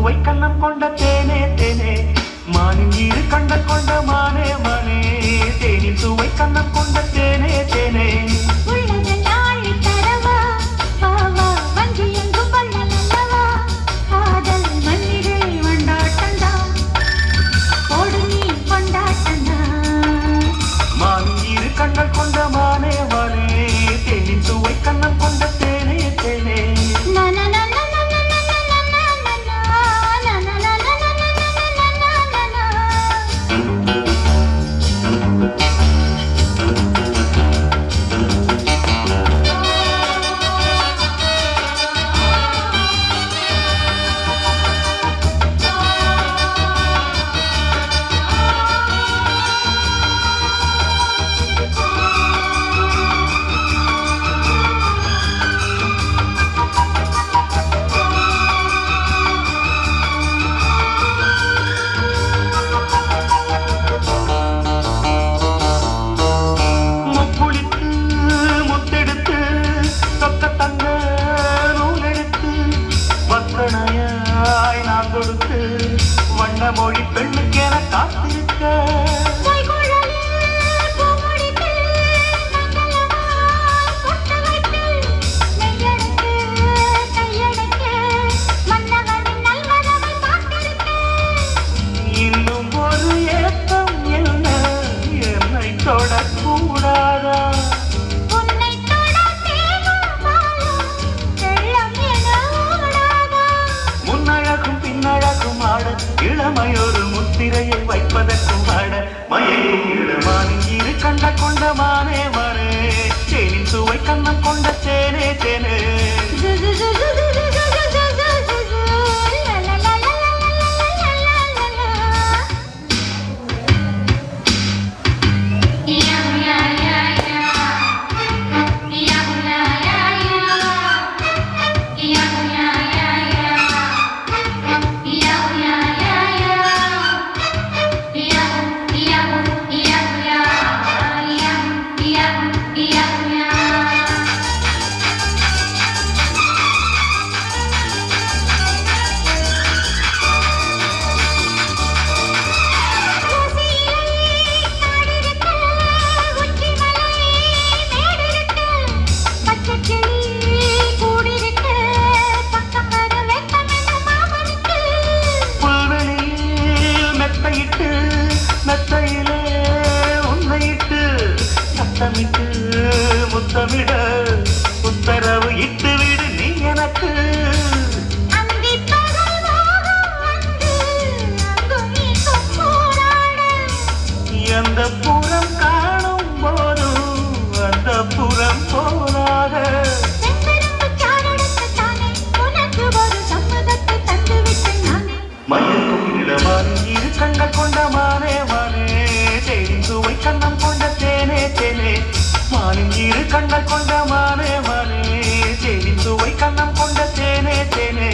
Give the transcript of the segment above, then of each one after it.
சுவை கண்ணம் கொண்ட தேனே தேனே மானின் இரு கண்கள் கொண்ட மானே மானே தேனின் சுவை கண்ணம் கொண்ட தேனே தேனே கண்ணல் கொண்ட மானே மானே தேனின் சுவை கண்ணம் கொண்ட தேனே தேனே வண்ண மொழி பெண்ணுக்கு என காத்திருக்க இன்னும் ஒரு ஏக்கம் என்ன என்னை தொடக்கூடாதா முன்னழகும் பின்னழகும் ஆட இளமையொரு முத்திரையை வைப்பதற்கும் ஆட மயக்கும் இளமானின் இரு கண்ட கொண்ட மானே மானே தேனின் சுவை கண்ணம் கொண்ட தேனே தேனே மெத்தையிலே உன்னையிட்டு சத்தமிட்டு முத்தமிட உத்தரவு இட்டு விடு நீ எனக்கு எந்த புறம் காணும் போதும் அந்த புறம் போனாக மயக்கும் இளமானே இரு கண்கள் கொண்ட மானே மானே தேனின் சுவை கண்ணம் கொண்ட தேனே தேனே மானின் இரு கண்கள் கொண்ட மானே மானே தேனின் சுவை கண்ணம் கொண்ட தேனே தேனே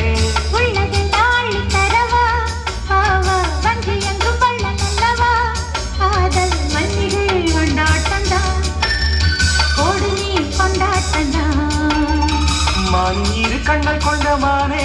மானின் இரு கண்கள் கொண்ட மானே